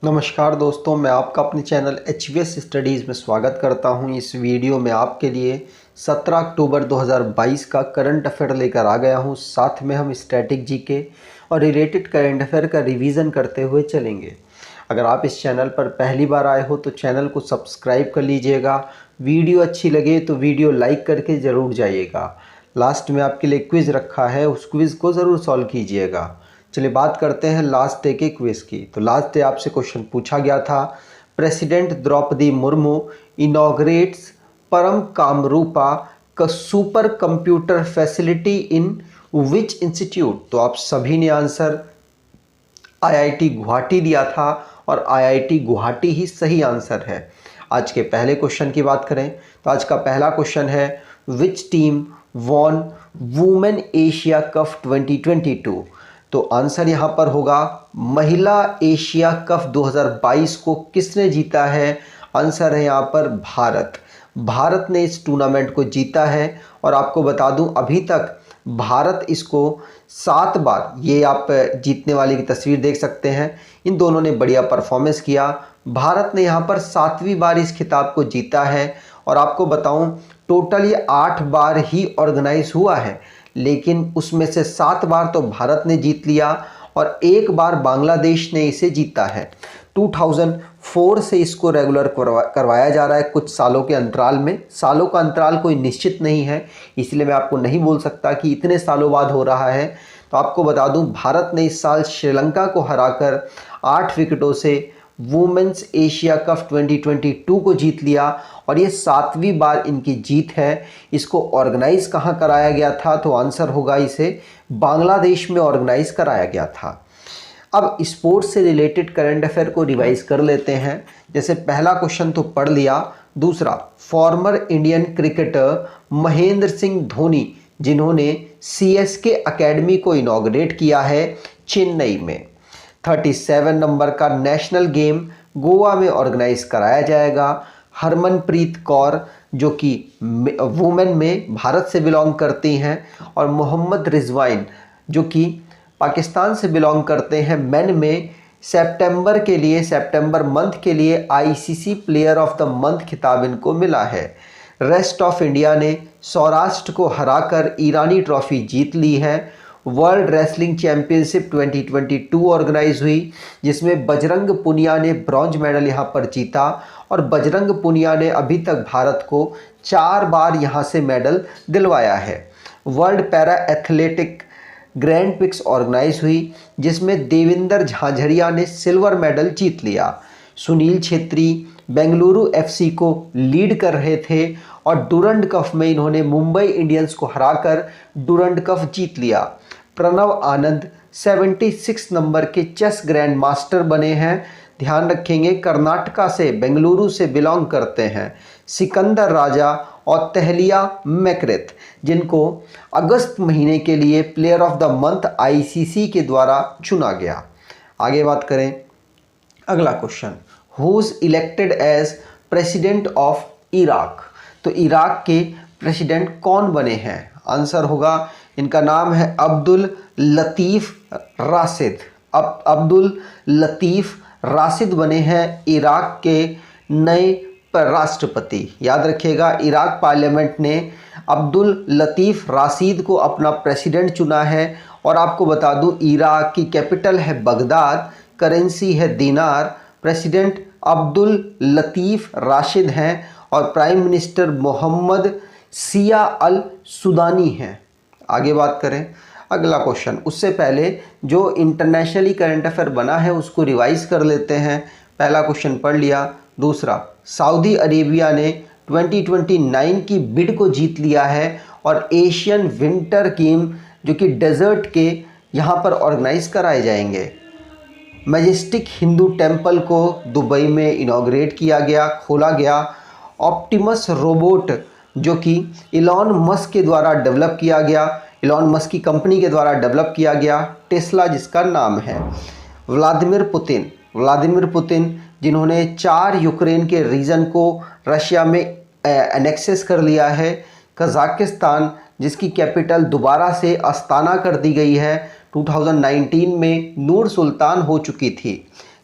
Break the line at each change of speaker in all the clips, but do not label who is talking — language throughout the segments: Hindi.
नमस्कार दोस्तों, मैं आपका अपने चैनल HVS स्टडीज़ में स्वागत करता हूं। इस वीडियो में आपके लिए 17 अक्टूबर 2022 का करंट अफेयर लेकर आ गया हूं। साथ में हम स्टैटिक जीके और रिलेटेड करंट अफेयर का रिवीजन करते हुए चलेंगे। अगर आप इस चैनल पर पहली बार आए हो तो चैनल को सब्सक्राइब कर लीजिएगा। वीडियो अच्छी लगे तो वीडियो लाइक करके ज़रूर जाइएगा। लास्ट में आपके लिए क्विज़ रखा है, उस क्विज़ को ज़रूर सॉल्व कीजिएगा। चलिए बात करते हैं लास्ट डे के क्विज़ की। तो लास्ट डे आपसे क्वेश्चन पूछा गया था, प्रेसिडेंट द्रौपदी मुर्मू इनॉग्रेट्स परम कामरूपा का super computer facility in which institute. तो आप सभी ने आंसर IIT गुवाहाटी दिया था और IIT गुवाहाटी ही सही आंसर है। आज के पहले क्वेश्चन की बात करें तो आज का पहला क्वेश्चन है, which team von women Asia cup 2022। तो आंसर यहाँ पर होगा महिला एशिया कप 2022 को किसने जीता है। आंसर है यहाँ पर भारत। भारत ने इस टूर्नामेंट को जीता है और आपको बता दूं अभी तक भारत इसको 7 बार, ये आप जीतने वाले की तस्वीर देख सकते हैं, इन दोनों ने बढ़िया परफॉर्मेंस किया। भारत ने यहाँ पर 7वीं बार इस खिताब को जीता है और आपको बताऊं टोटल ये 8 बार ही ऑर्गेनाइज हुआ है, लेकिन उसमें से 7 बार तो भारत ने जीत लिया और 1 बार बांग्लादेश ने इसे जीता है। 2004 से इसको रेगुलर करवाया जा रहा है, कुछ सालों के अंतराल में। सालों का अंतराल कोई निश्चित नहीं है, इसलिए मैं आपको नहीं बोल सकता कि इतने सालों बाद हो रहा है। तो आपको बता दूं भारत ने इस साल श्रीलंका को हराकर 8 विकेटों से वुमेन्स एशिया कप 2022 को जीत लिया और ये 7वीं बार इनकी जीत है। इसको ऑर्गेनाइज कहाँ कराया गया था, तो आंसर होगा इसे बांग्लादेश में ऑर्गेनाइज कराया गया था। अब स्पोर्ट्स से रिलेटेड करंट अफेयर को रिवाइज कर लेते हैं। जैसे पहला क्वेश्चन तो पढ़ लिया, दूसरा, former Indian cricketer Mahendra Singh Dhoni जिन्होंने CSK अकेडमी को इनॉग्रेट किया है चेन्नई में। 37 नंबर का नेशनल गेम गोवा में ऑर्गेनाइज कराया जाएगा। हरमनप्रीत कौर जो कि वुमेन में भारत से बिलोंग करती हैं और मोहम्मद रिजवाइन जो कि पाकिस्तान से बिलोंग करते हैं मेन में, सितंबर मंथ के लिए ICC player of the month खिताब इनको मिला है। रेस्ट ऑफ इंडिया ने सौराष्ट्र को हराकर ईरानी ट्रॉफी जीत ली है। वर्ल्ड रेसलिंग चैंपियनशिप 2022 ऑर्गेनाइज हुई, जिसमें बजरंग पुनिया ने ब्रॉन्ज मेडल यहां पर जीता और बजरंग पुनिया ने अभी तक भारत को 4 बार यहां से मेडल दिलवाया है। World Para Athletic Grand Prix organise हुई, जिसमें देविंदर झाझड़िया ने सिल्वर मेडल जीत लिया। सुनील छेत्री बेंगलुरु FC को लीड कर रहे थे और डुरंड कप में इन्होंने मुंबई इंडियंस को हराकर डुरंड कप जीत लिया। प्रणव आनंद 76 नंबर के चेस ग्रैंड मास्टर बने हैं। ध्यान रखेंगे कर्नाटका से, बेंगलुरु से बिलोंग करते हैं। सिकंदर राजा और तहलिया मैकरेथ जिनको अगस्त महीने के लिए player of the month ICC के द्वारा चुना गया। आगे बात करें, अगला question, who's elected as president of Iraq. तो इराक के प्रेसिडेंट कौन बने हैं। आंसर होगा, इनका नाम है अब्दुल लतीफ़ राशिद। अब्दुल लतीफ़ राशिद बने हैं इराक के नए राष्ट्रपति। याद रखिएगा, इराक पार्लियामेंट ने अब्दुल लतीफ़ राशिद को अपना प्रेसिडेंट चुना है। और आपको बता दूं इराक की कैपिटल है बगदाद, करेंसी है दीनार, प्रेसिडेंट अब्दुल लतीफ़ राशिद हैं और प्राइम मिनिस्टर मोहम्मद सिया अल सुदानी हैं। आगे बात करें, अगला क्वेश्चन, उससे पहले जो इंटरनेशनली करंट अफेयर बना है उसको रिवाइज कर लेते हैं। पहला क्वेश्चन पढ़ लिया, दूसरा, सऊदी अरेबिया ने 2029 की बिड को जीत लिया है और एशियन विंटर गेम जो कि डेजर्ट के यहाँ पर ऑर्गेनाइज कराए जाएंगे। मैजेस्टिक हिंदू टेम्पल को दुबई में इनॉग्रेट किया गया, खोला गया। ऑप्टिमस रोबोट जो कि इलॉन मस्क के द्वारा डेवलप किया गया, इलॉन मस्क की कंपनी के द्वारा डेवलप किया गया, टेस्ला जिसका नाम है। व्लादिमीर पुतिन जिन्होंने 4 यूक्रेन के रीजन को रशिया में एनेक्सेस कर लिया है। कजाकिस्तान जिसकी कैपिटल दोबारा से अस्ताना कर दी गई है, 2019 में नूर सुल्तान हो चुकी थी।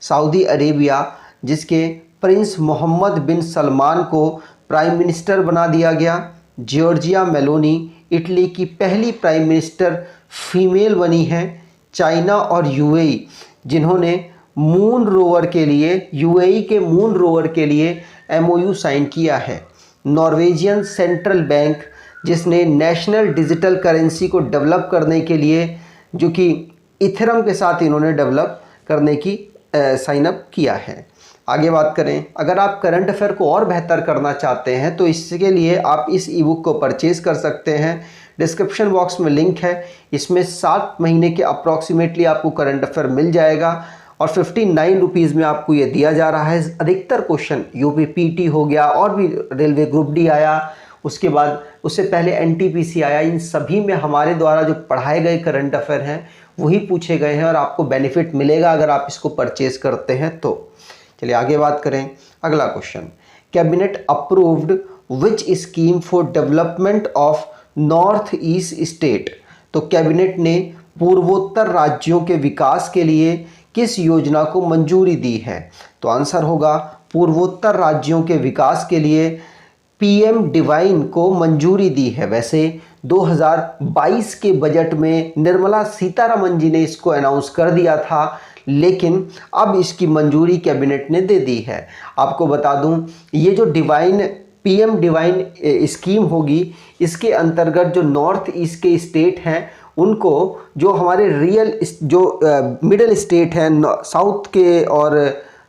सऊदी अरेबिया, जिसके प्रिंस मोहम्मद बिन सलमान को प्राइम मिनिस्टर बना दिया गया। जॉर्जिया मेलोनी इटली की पहली प्राइम मिनिस्टर फीमेल बनी हैं। चाइना और यूएई, जिन्होंने मून रोवर के लिए, यूएई के मून रोवर के लिए एमओयू साइन किया है। नॉर्वेजियन सेंट्रल बैंक, जिसने नेशनल डिजिटल करेंसी को डेवलप करने के लिए, जो कि इथेरियम के साथ इन्होंने डेवलप करने की साइन अप किया है। आगे बात करें, अगर आप करंट अफेयर को और बेहतर करना चाहते हैं तो इसके लिए आप इस ई बुक को परचेज़ कर सकते हैं। डिस्क्रिप्शन बॉक्स में लिंक है, इसमें 7 महीने के अप्रॉक्सीमेटली आपको करंट अफेयर मिल जाएगा और 59 रुपीज़ में आपको ये दिया जा रहा है। अधिकतर क्वेश्चन यूपी पीटी हो गया और भी रेलवे ग्रुप डी आया, उसके बाद उससे पहले एनटीपीसी आया, इन सभी में हमारे द्वारा जो पढ़ाए गए करंट अफेयर हैं वही पूछे गए हैं और आपको बेनिफिट मिलेगा अगर आप इसको परचेज़ करते हैं तो। चलिए आगे बात करें। अगला question, cabinet approved which scheme for development of north east state. तो कैबिनेट ने पूर्वोत्तर राज्यों के विकास के लिए किस योजना को मंजूरी दी है? तो आंसर होगा पूर्वोत्तर राज्यों के विकास के लिए पीएम डिवाइन को मंजूरी दी है। वैसे 2022 के बजट में निर्मला सीतारमण जी ने इसको अनाउंस कर दिया था, लेकिन अब इसकी मंजूरी कैबिनेट ने दे दी है। आपको बता दूं, ये जो पीएम डिवाइन स्कीम होगी, इसके अंतर्गत जो नॉर्थ ईस्ट के स्टेट हैं उनको, जो हमारे मिडिल स्टेट हैं, साउथ के और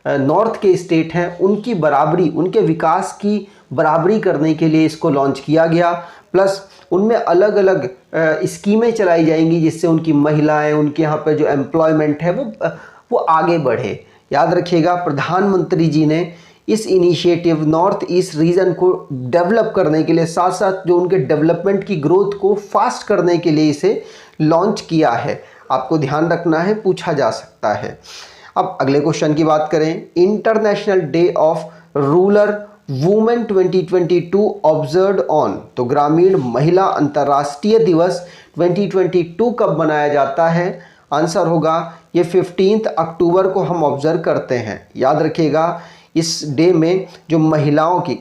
नॉर्थ के स्टेट हैं, उनकी बराबरी, उनके विकास की बराबरी करने के लिए इसको लॉन्च किया गया। प्लस उनमें अलग अलग स्कीमें चलाई जाएंगी जिससे उनकी महिलाएं, उनके यहाँ पर जो एम्प्लॉयमेंट है वो आगे बढ़े। याद रखिएगा, प्रधानमंत्री जी ने इस इनिशिएटिव नॉर्थ ईस्ट रीजन को डेवलप करने के लिए, साथ साथ जो उनके डेवलपमेंट की ग्रोथ को फास्ट करने के लिए इसे लॉन्च किया है। आपको ध्यान रखना है, पूछा जा सकता है। अब अगले क्वेश्चन की बात करें। International day of rural women 2022 observed on. तो ग्रामीण महिला अंतर्राष्ट्रीय दिवस 2022 कब मनाया जाता है? आंसर होगा ये 15 अक्टूबर को हम ऑब्जर्व करते हैं। याद रखिएगा, इस डे में जो महिलाओं की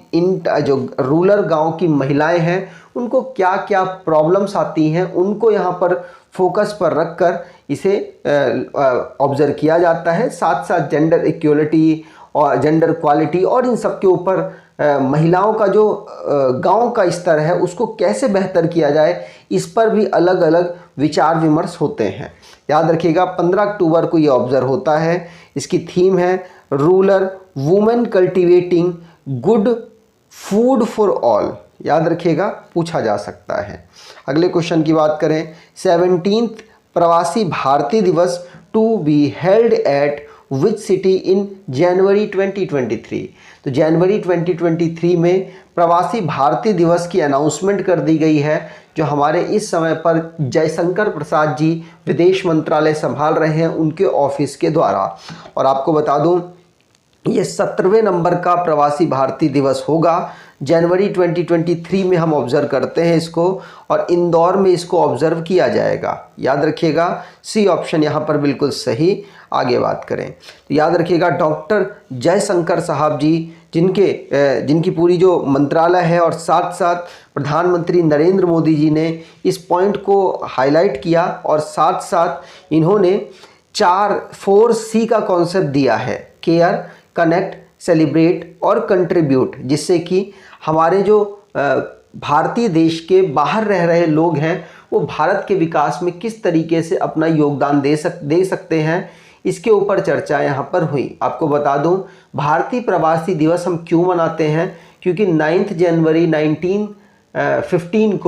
जो रूरल गांव की महिलाएं हैं उनको क्या क्या प्रॉब्लम्स आती हैं उनको यहाँ पर फोकस पर रखकर इसे ऑब्जर्व किया जाता है। साथ साथ जेंडर इक्वलिटी और जेंडर क्वालिटी और इन सब के ऊपर महिलाओं का जो गांव का स्तर है उसको कैसे बेहतर किया जाए, इस पर भी अलग अलग विचार विमर्श होते हैं। याद रखिएगा, 15 अक्टूबर को ये ऑब्जर्व होता है। इसकी थीम है rural women cultivating good food for all. याद रखिएगा, पूछा जा सकता है। अगले क्वेश्चन की बात करें। 17th Pravasi Bharatiya Divas to be held at which city in January 2023। तो जनवरी 2023 में प्रवासी भारतीय दिवस की अनाउंसमेंट कर दी गई है, जो हमारे इस समय पर जयशंकर प्रसाद जी विदेश मंत्रालय संभाल रहे हैं उनके ऑफिस के द्वारा। और आपको बता दूं, ये 17वें नंबर का प्रवासी भारतीय दिवस होगा। जनवरी 2023 में हम ऑब्जर्व करते हैं इसको, और इंदौर में इसको ऑब्जर्व किया जाएगा। याद रखिएगा, सी ऑप्शन यहाँ पर बिल्कुल सही। आगे बात करें तो याद रखिएगा, डॉक्टर जयशंकर साहब जी जिनकी पूरी जो मंत्रालय है और साथ साथ प्रधानमंत्री नरेंद्र मोदी जी ने इस पॉइंट को हाईलाइट किया, और साथ साथ इन्होंने 4C का कॉन्सेप्ट दिया है, केयर, कनेक्ट, सेलिब्रेट और कंट्रीब्यूट, जिससे कि हमारे जो भारतीय देश के बाहर रह रहे लोग हैं वो भारत के विकास में किस तरीके से अपना योगदान दे सकते हैं, इसके ऊपर चर्चा यहाँ पर हुई। आपको बता दूं, भारतीय प्रवासी दिवस हम क्यों मनाते हैं, क्योंकि 9 जनवरी 1915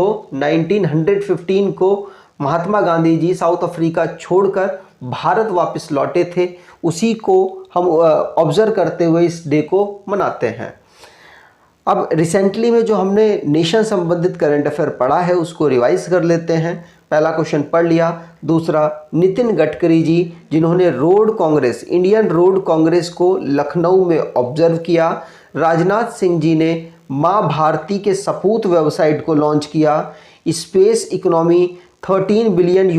को महात्मा गांधी जी साउथ अफ्रीका छोड़कर भारत वापस लौटे थे। उसी को हम ऑब्जर्व करते हुए इस डे को मनाते हैं। अब रिसेंटली में जो हमने नेशन संबंधित करंट अफेयर पढ़ा है उसको रिवाइज कर लेते हैं। पहला क्वेश्चन पढ़ लिया। दूसरा, नितिन गडकरी जी जिन्होंने इंडियन रोड कांग्रेस को लखनऊ में ऑब्जर्व किया। राजनाथ सिंह जी ने माँ भारती के सपूत वेबसाइट को लॉन्च किया। स्पेस इकोनॉमी $13 बिलियन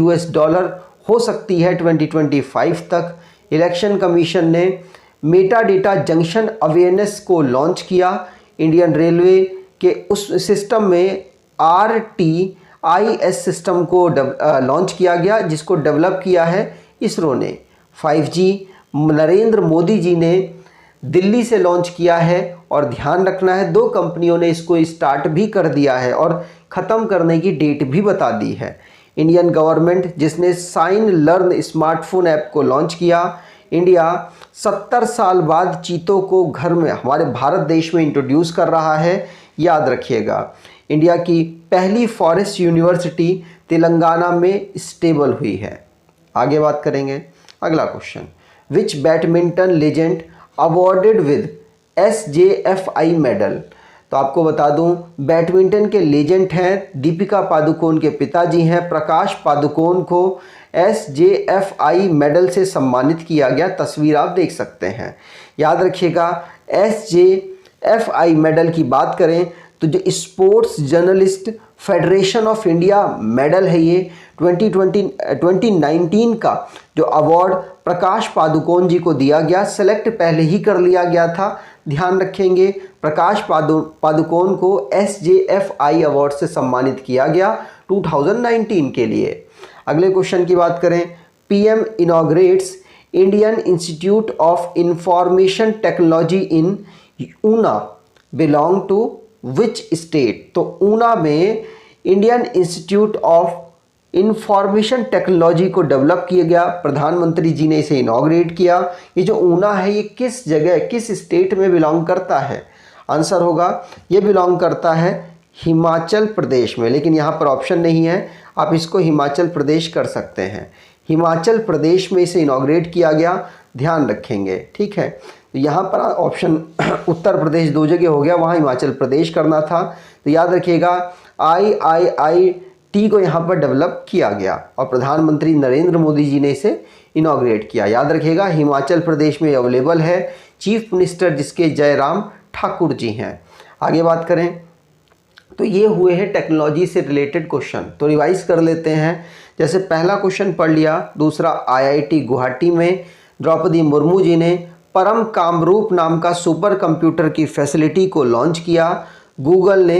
हो सकती है 2025 तक। इलेक्शन कमीशन ने मेटा डेटा जंक्शन अवेयरनेस को लॉन्च किया। इंडियन रेलवे के उस सिस्टम में RTIS सिस्टम को लॉन्च किया गया, जिसको डेवलप किया है इसरो ने। 5G नरेंद्र मोदी जी ने दिल्ली से लॉन्च किया है, और ध्यान रखना है 2 कंपनियों ने इसको स्टार्ट भी कर दिया है और ख़त्म करने की डेट भी बता दी है। इंडियन गवर्नमेंट जिसने साइन लर्न स्मार्टफोन ऐप को लॉन्च किया। इंडिया 70 साल बाद चीतों को घर में हमारे भारत देश में इंट्रोड्यूस कर रहा है, याद रखिएगा। इंडिया की पहली फॉरेस्ट यूनिवर्सिटी तेलंगाना में स्टेबल हुई है। आगे बात करेंगे। अगला question, which badminton legend awarded with SJFI medal. तो आपको बता दूं, बैडमिंटन के लेजेंड हैं दीपिका पादुकोण के पिताजी हैं प्रकाश पादुकोण को SJFI मेडल से सम्मानित किया गया। तस्वीर आप देख सकते हैं। याद रखिएगा, SJFI मेडल की बात करें तो जो sports journalist federation of India medal है, ये 2019 का जो अवार्ड प्रकाश पादुकोण जी को दिया गया। सेलेक्ट पहले ही कर लिया गया था, ध्यान रखेंगे। प्रकाश पादुकोण को SJFI अवार्ड से सम्मानित किया गया 2019 के लिए। अगले क्वेश्चन की बात करें, PM inaugurates Indian Institute of Information Technology in Una belong to which state. तो ऊना में Indian Institute of Information Technology को डेवलप किया गया, प्रधानमंत्री जी ने इसे इनॉग्रेट किया। ये जो ऊना है ये किस जगह किस स्टेट में बिलोंग करता है? आंसर होगा ये बिलोंग करता है हिमाचल प्रदेश में, लेकिन यहाँ पर ऑप्शन नहीं है, आप इसको हिमाचल प्रदेश कर सकते हैं। हिमाचल प्रदेश में इसे इनॉग्रेट किया गया, ध्यान रखेंगे, ठीक है। तो यहाँ पर ऑप्शन उत्तर प्रदेश 2 जगह हो गया, वहाँ हिमाचल प्रदेश करना था। तो याद रखिएगा IIIT को यहाँ पर डेवलप किया गया और प्रधानमंत्री नरेंद्र मोदी जी ने इसे इनॉग्रेट किया। याद रखिएगा हिमाचल प्रदेश में अवेलेबल है, चीफ मिनिस्टर जिसके जयराम ठाकुर जी हैं। आगे बात करें तो ये हुए हैं टेक्नोलॉजी से रिलेटेड क्वेश्चन। तो रिवाइज कर लेते हैं। जैसे पहला क्वेश्चन पढ़ लिया, दूसरा IIT गुवाहाटी में द्रौपदी मुर्मू जी ने परम कामरूप नाम का सुपर कंप्यूटर की फैसिलिटी को लॉन्च किया। गूगल ने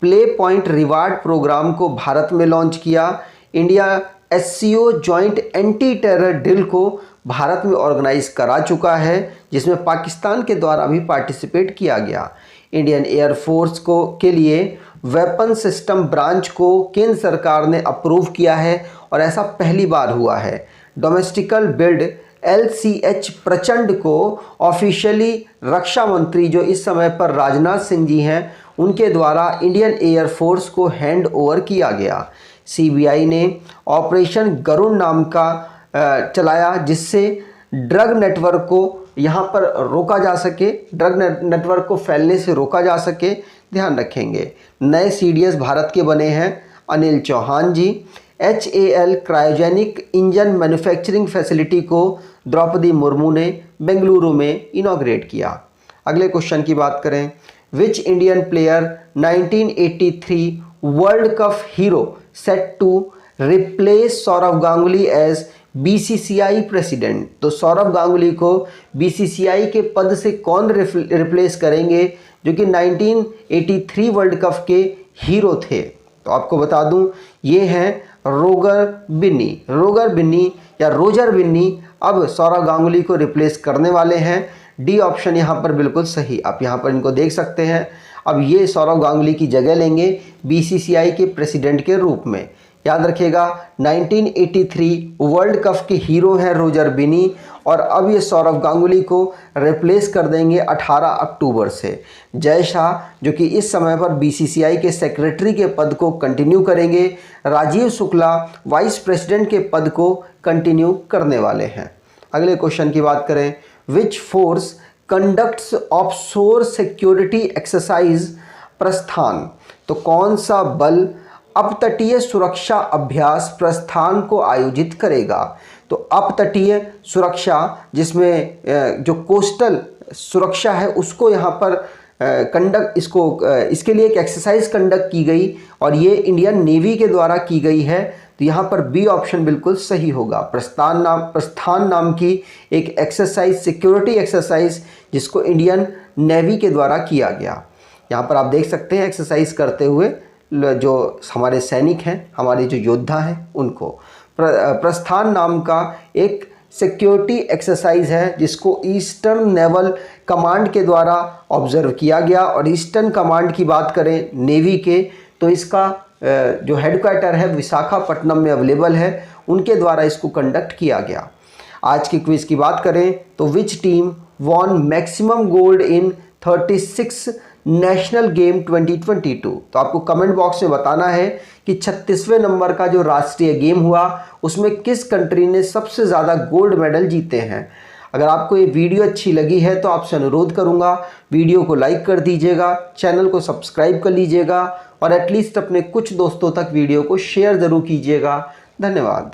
प्ले पॉइंट रिवार्ड प्रोग्राम को भारत में लॉन्च किया। India SCO joint anti terror drill को भारत में ऑर्गेनाइज करा चुका है, जिसमें पाकिस्तान के द्वारा भी पार्टिसिपेट किया गया। इंडियन एयरफोर्स को के लिए वेपन सिस्टम ब्रांच को केंद्र सरकार ने अप्रूव किया है और ऐसा पहली बार हुआ है। डोमेस्टिकल बिल्ड LCH प्रचंड को ऑफिशियली रक्षा मंत्री जो इस समय पर राजनाथ सिंह जी हैं उनके द्वारा इंडियन एयरफोर्स को हैंड ओवर किया गया। CBI ने ऑपरेशन गरुण नाम का चलाया, जिससे ड्रग नेटवर्क को यहाँ पर रोका जा सके, ड्रग नेटवर्क को फैलने से रोका जा सके, ध्यान रखेंगे। नए CDS भारत के बने हैं अनिल चौहान जी। HAL cryogenic engine manufacturing facility को द्रौपदी मुर्मू ने बेंगलुरु में इनॉग्रेट किया। अगले क्वेश्चन की बात करें, which Indian player 1983 World Cup hero set to replace Sourav Ganguly as BCCI president. तो सौरव गांगुली को BCCI के पद से कौन रिप्लेस करेंगे, जो कि 1983 वर्ल्ड कप के हीरो थे? तो आपको बता दूं ये हैं रोजर बिन्नी या रोजर बिन्नी अब सौरव गांगुली को रिप्लेस करने वाले हैं। डी ऑप्शन यहाँ पर बिल्कुल सही, आप यहाँ पर इनको देख सकते हैं। अब ये सौरव गांगुली की जगह लेंगे BCCI के प्रेसिडेंट के रूप में। याद रखिएगा 1983 वर्ल्ड कप के हीरो हैं रोजर बिन्नी, और अब ये सौरव गांगुली को रिप्लेस कर देंगे 18 अक्टूबर से। जय शाह जो कि इस समय पर BCCI के सेक्रेटरी के पद को कंटिन्यू करेंगे। राजीव शुक्ला वाइस प्रेसिडेंट के पद को कंटिन्यू करने वाले हैं। अगले क्वेश्चन की बात करें, which force conducts offshore security exercise प्रस्थान। तो कौन सा बल अपतटीय सुरक्षा अभ्यास प्रस्थान को आयोजित करेगा? तो अपतटीय सुरक्षा जिसमें जो कोस्टल सुरक्षा है उसको यहाँ पर इसके लिए एक एक्सरसाइज कंडक्ट की गई और ये इंडियन नेवी के द्वारा की गई है। तो यहाँ पर बी ऑप्शन बिल्कुल सही होगा। प्रस्थान नाम की एक एक्सरसाइज, सिक्योरिटी एक्सरसाइज, जिसको इंडियन नेवी के द्वारा किया गया। यहाँ पर आप देख सकते हैं एक्सरसाइज करते हुए जो हमारे सैनिक हैं, हमारे जो योद्धा हैं, उनको प्रस्थान नाम का एक सिक्योरिटी एक्सरसाइज है जिसको ईस्टर्न नेवल कमांड के द्वारा ऑब्जर्व किया गया। और ईस्टर्न कमांड की बात करें नेवी के, तो इसका जो हेडक्वार्टर है विशाखापट्टनम में अवेलेबल है, उनके द्वारा इसको कंडक्ट किया गया। आज की क्विज की बात करें तो which team von maximum gold in 36 national game 2022। तो आपको कमेंट बॉक्स में बताना है कि 36वें नंबर का जो राष्ट्रीय गेम हुआ उसमें किस कंट्री ने सबसे ज़्यादा गोल्ड मेडल जीते हैं। अगर आपको ये वीडियो अच्छी लगी है तो आपसे अनुरोध करूंगा वीडियो को लाइक कर दीजिएगा, चैनल को सब्सक्राइब कर लीजिएगा और एटलीस्ट अपने कुछ दोस्तों तक वीडियो को शेयर ज़रूर कीजिएगा। धन्यवाद।